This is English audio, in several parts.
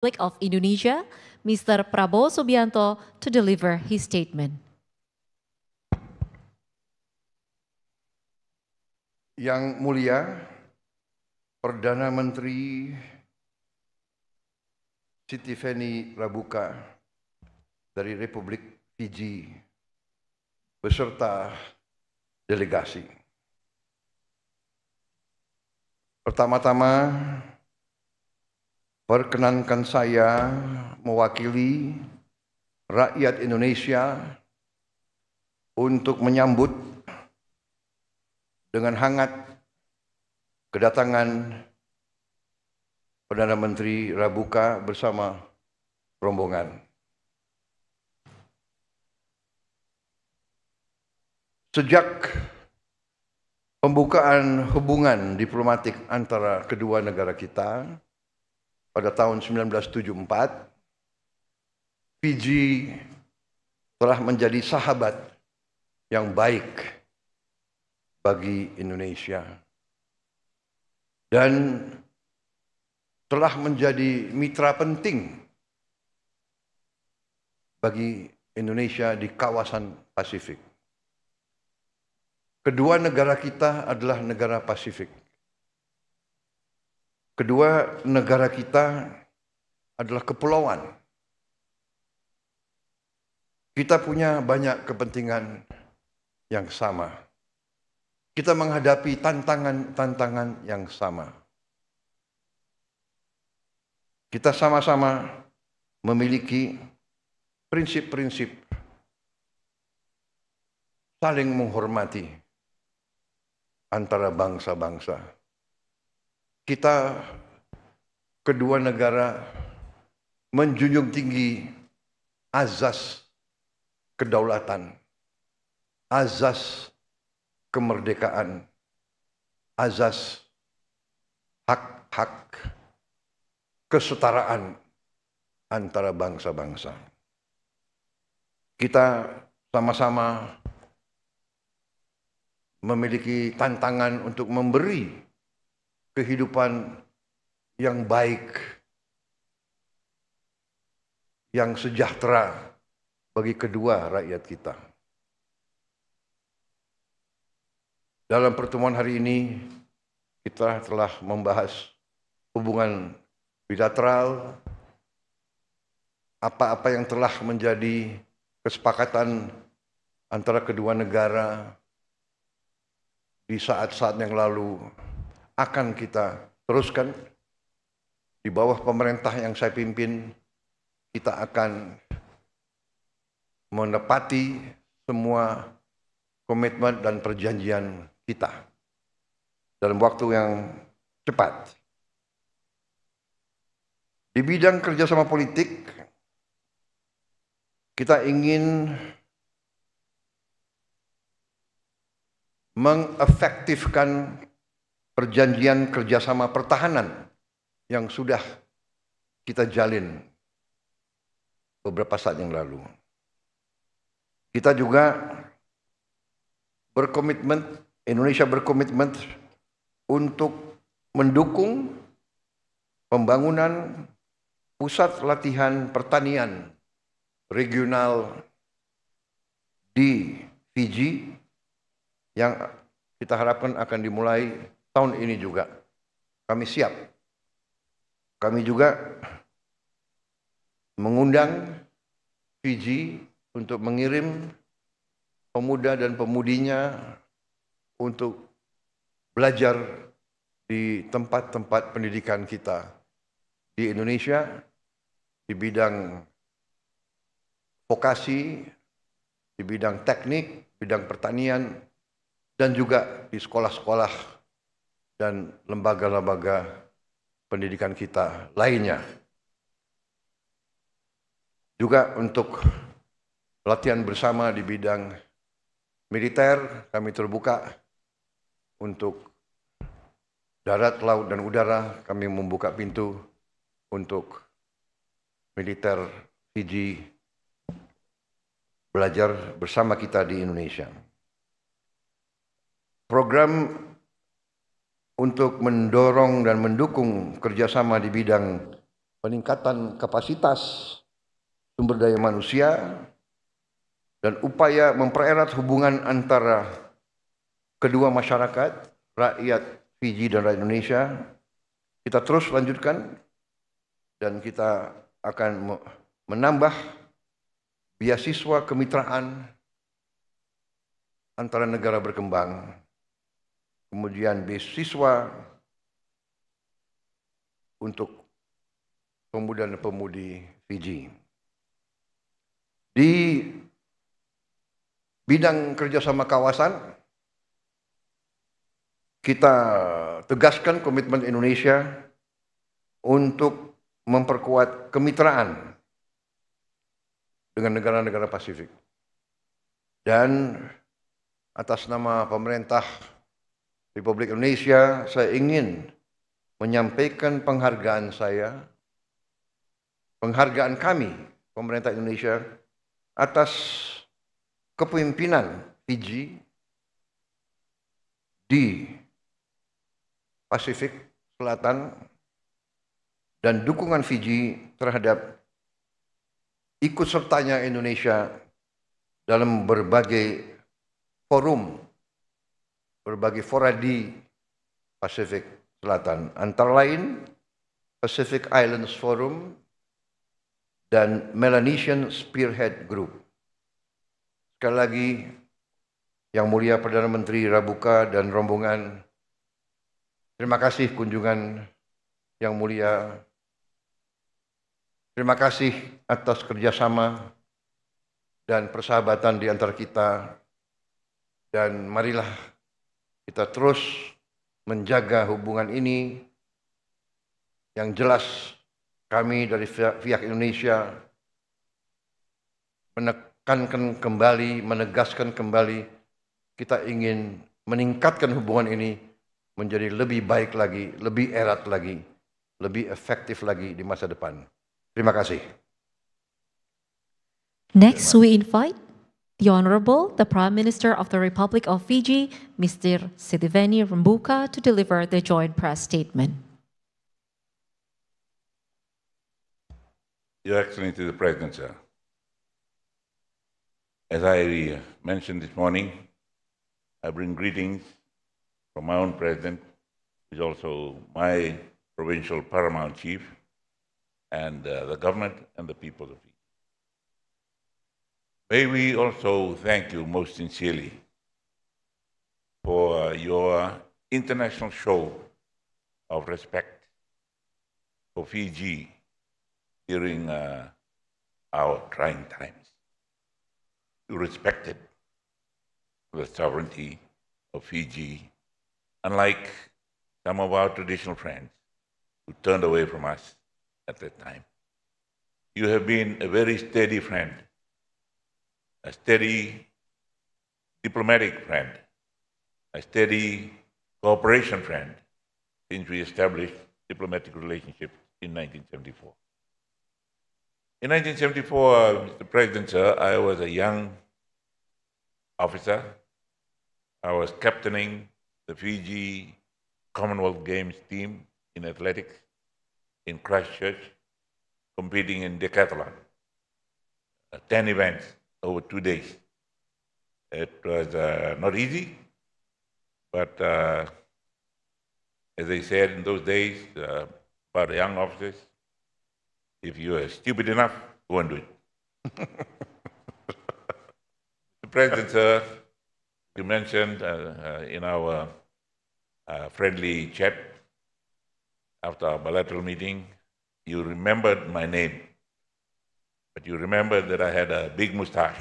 Republic of Indonesia, Mr. Prabowo Subianto, to deliver his statement. Yang Mulia, Perdana Menteri Sitiveni Rabuka dari Republik Fiji beserta delegasi. Pertama-tama, perkenankan saya mewakili rakyat Indonesia untuk menyambut dengan hangat kedatangan Perdana Menteri Rabuka bersama rombongan. Sejak pembukaan hubungan diplomatik antara kedua negara kita pada tahun 1974, Fiji telah menjadi sahabat yang baik bagi Indonesia dan telah menjadi mitra penting bagi Indonesia di kawasan Pasifik. Kedua negara kita adalah negara Pasifik. Kedua negara kita adalah kepulauan. Kita punya banyak kepentingan yang sama. Kita menghadapi tantangan-tantangan yang sama. Kita sama-sama memiliki prinsip-prinsip saling menghormati antara bangsa-bangsa. Kita kedua negara menjunjung tinggi azas kedaulatan, azas kemerdekaan, azas hak-hak kesetaraan antara bangsa-bangsa. Kita sama-sama memiliki tantangan untuk memberi kehidupan yang baik, yang sejahtera bagi kedua rakyat kita. Dalam pertemuan hari ini, kita telah membahas hubungan bilateral, apa-apa yang telah menjadi kesepakatan antara kedua negara di saat-saat yang lalu akan kita teruskan. Di bawah pemerintah yang saya pimpin, kita akan menepati semua komitmen dan perjanjian kita dalam waktu yang cepat. Di bidang kerjasama politik, kita ingin mengefektifkan perjanjian kerjasama pertahanan yang sudah kita jalin beberapa saat yang lalu. Kita juga berkomitmen, Indonesia berkomitmen untuk mendukung pembangunan pusat latihan pertanian regional di Fiji yang kita harapkan akan dimulai tahun ini juga. Kami siap. Kami juga mengundang Fiji untuk mengirim pemuda dan pemudinya untuk belajar di tempat-tempat pendidikan kita di Indonesia, di bidang vokasi, di bidang teknik, bidang pertanian, dan juga di sekolah-sekolah dan lembaga-lembaga pendidikan kita lainnya. Juga untuk latihan bersama di bidang militer, kami terbuka untuk darat, laut, dan udara. Kami membuka pintu untuk militer Fiji belajar bersama kita di Indonesia. Program untuk mendorong dan mendukung kerjasama di bidang peningkatan kapasitas sumber daya manusia, dan upaya mempererat hubungan antara kedua masyarakat, rakyat Fiji dan rakyat Indonesia, kita terus lanjutkan dan kita akan menambah beasiswa kemitraan antara negara berkembang, kemudian beasiswa untuk pemuda dan pemudi Fiji. Di bidang kerjasama kawasan, kita tegaskan komitmen Indonesia untuk memperkuat kemitraan dengan negara-negara Pasifik. Dan atas nama pemerintah Republik Indonesia, saya ingin menyampaikan penghargaan kami, pemerintah Indonesia, atas kepemimpinan Fiji di Pasifik Selatan dan dukungan Fiji terhadap ikut sertanya Indonesia dalam berbagai forum, berbagai fora di Pasifik Selatan, antara lain Pacific Islands Forum dan Melanesian Spearhead Group. Sekali lagi, Yang Mulia Perdana Menteri Rabuka dan rombongan, terima kasih kunjungan Yang Mulia. Terima kasih atas kerjasama dan persahabatan di antara kita. Dan marilah kita terus menjaga hubungan ini. Yang jelas kami dari pihak Indonesia menekankan kembali, menegaskan kembali, kita ingin meningkatkan hubungan ini menjadi lebih baik lagi, lebih erat lagi, lebih efektif lagi di masa depan. Terima kasih. Next, we invite the Honorable, the Prime Minister of the Republic of Fiji, Mr. Sitiveni Rabuka, to deliver the joint press statement. Your Excellency the President, sir. As I mentioned this morning, I bring greetings from my own President, who is also my provincial paramount chief, and the government and the people of Fiji. May we also thank you most sincerely for your international show of respect for Fiji during our trying times. You respected the sovereignty of Fiji, unlike some of our traditional friends who turned away from us at that time. You have been a very steady friend, a steady diplomatic friend, a steady cooperation friend since we established diplomatic relationships in 1974. In 1974, Mr. President, sir, I was a young officer. I was captaining the Fiji Commonwealth Games team in athletics in Christchurch, competing in decathlon, 10 events over 2 days. It was not easy, but as they said in those days about young officers, if you are stupid enough, go and do it. The President, sir, you mentioned in our friendly chat after our bilateral meeting, you remembered my name, but you remembered that I had a big mustache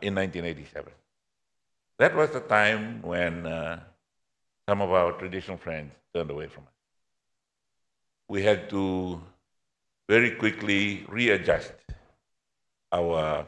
in 1987. That was the time when some of our traditional friends turned away from us. We had to very quickly readjust our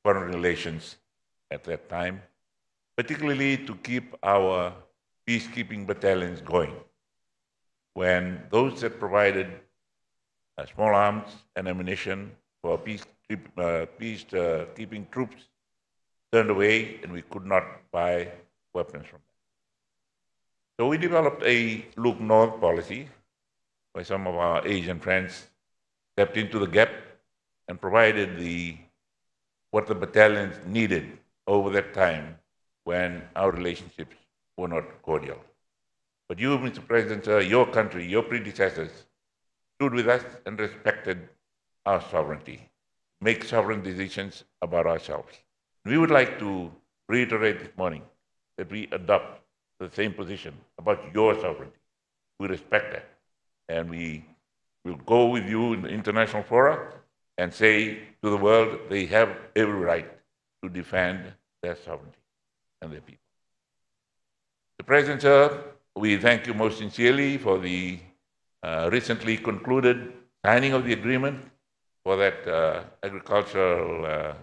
foreign relations at that time, particularly to keep our peacekeeping battalions going. When those that provided small arms and ammunition for peacekeeping troops turned away, and we could not buy weapons from them. So we developed a look north policy, where some of our Asian friends stepped into the gap and provided what the battalions needed over that time when our relationships were not cordial. But you, Mr. President, sir, your country, your predecessors, stood with us and respected our sovereignty, make sovereign decisions about ourselves. We would like to reiterate this morning that we adopt the same position about your sovereignty. We respect that. And we will go with you in the international fora and say to the world they have every right to defend their sovereignty and their people. Mr. President, sir, we thank you most sincerely for the recently concluded signing of the agreement for that agricultural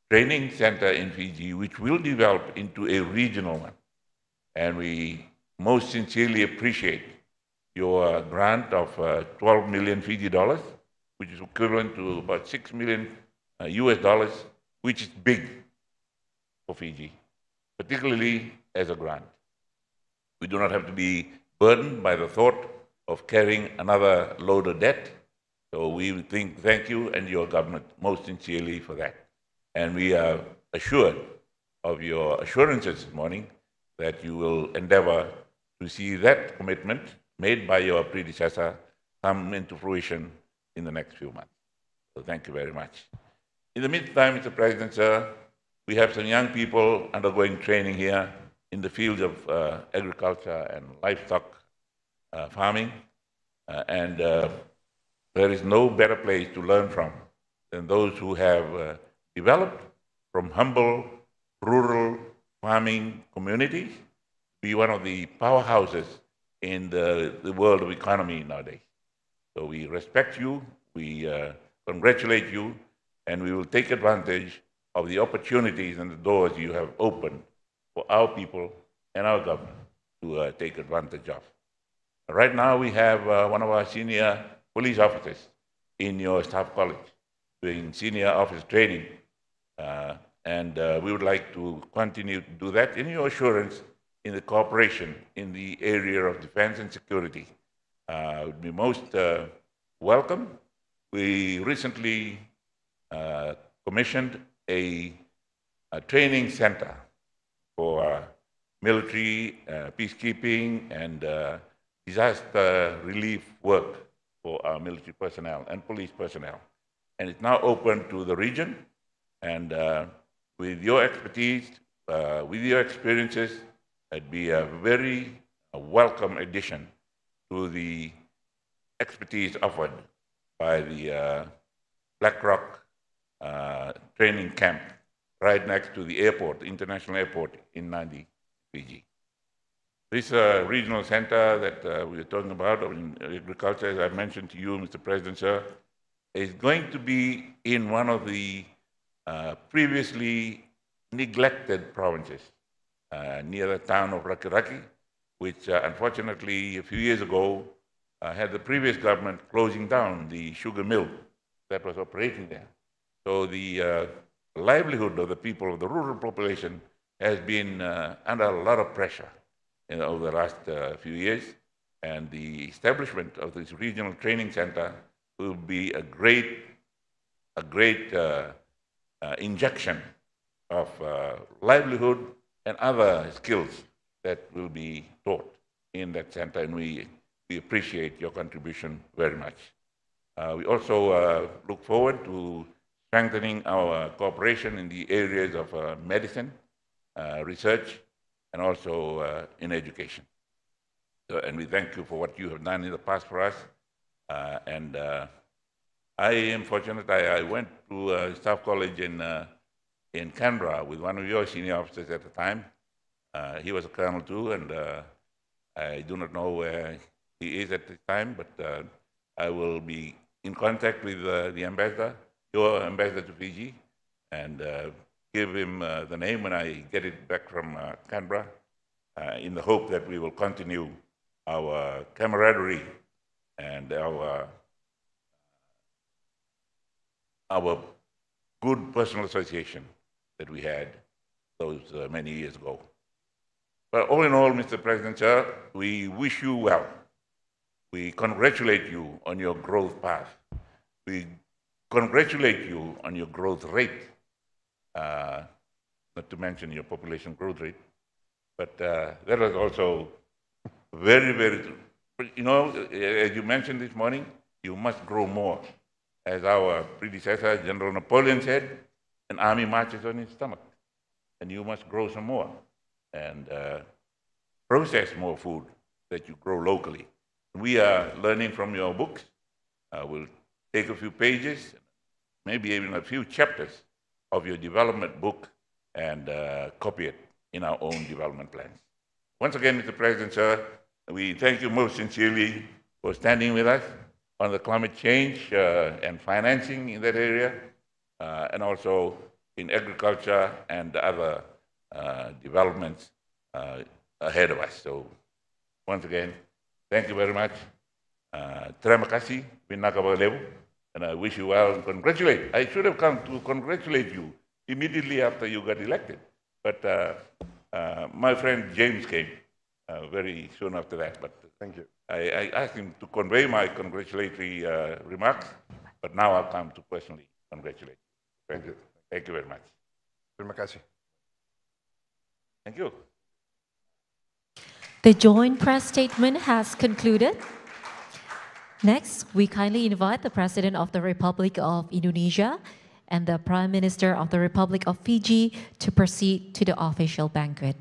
training center in Fiji, which will develop into a regional one. And we most sincerely appreciate your grant of 12 million Fiji dollars, which is equivalent to about 6 million US dollars, which is big for Fiji, particularly as a grant. We do not have to be burdened by the thought of carrying another load of debt. So we thank you and your government most sincerely for that. And we are assured of your assurances this morning that you will endeavor to see that commitment made by your predecessor come into fruition in the next few months. So thank you very much. In the meantime, Mr. President, sir, we have some young people undergoing training here in the fields of agriculture and livestock farming. And there is no better place to learn from than those who have developed from humble, rural farming communities to be one of the powerhouses in the world of economy nowadays. So we respect you, we congratulate you, and we will take advantage of the opportunities and the doors you have opened for our people and our government to take advantage of. Right now we have one of our senior police officers in your staff college doing senior officer training, and we would like to continue to do that in your assurance in the cooperation in the area of defense and security. Would be most welcome. We recently commissioned a training center for military, peacekeeping, and disaster relief work for our military personnel and police personnel. And it's now open to the region. And with your expertise, with your experiences, it'd be a very welcome addition to the expertise offered by the Black Rock training camp right next to the airport, the international airport in Nadi, Fiji. This regional center that we are talking about in agriculture, as I mentioned to you, Mr. President, sir, is going to be in one of the previously neglected provinces near the town of Rakiraki, which unfortunately a few years ago had the previous government closing down the sugar mill that was operating there. So the livelihood of the people, of the rural population, has been under a lot of pressure over the last few years. And the establishment of this regional training center will be a great injection of livelihood and other skills that will be taught in that center, and we appreciate your contribution very much. We also look forward to strengthening our cooperation in the areas of medicine, research, and also in education. So, and we thank you for what you have done in the past for us. And I am fortunate, I went to Staff College in Canberra with one of your senior officers at the time. He was a colonel too, and I do not know where he is at the time, but I will be in contact with the ambassador, your ambassador to Fiji, and give him the name when I get it back from Canberra, in the hope that we will continue our camaraderie and our good personal association that we had those many years ago. But all in all, Mr. President, sir, we wish you well. We congratulate you on your growth path. We congratulate you on your growth rate, not to mention your population growth rate. But that was also very, very, you know, as you mentioned this morning, you must grow more. As our predecessor, General Napoleon, said, an army marches on its stomach. And you must grow some more and process more food that you grow locally. We are learning from your books. We'll take a few pages, maybe even a few chapters of your development book and copy it in our own development plans. Once again, Mr. President, sir, we thank you most sincerely for standing with us on the climate change and financing in that area, and also in agriculture and other developments ahead of us. So once again, thank you very much. Terima kasih, and I wish you well and congratulate. I should have come to congratulate you immediately after you got elected, but my friend James came very soon after that. But Thank you. I asked him to convey my congratulatory remarks, but now I'll come to personally congratulate you. Thank you. Thank you very much. Terima kasih. Thank you. The joint press statement has concluded. Next, we kindly invite the President of the Republic of Indonesia and the Prime Minister of the Republic of Fiji to proceed to the official banquet.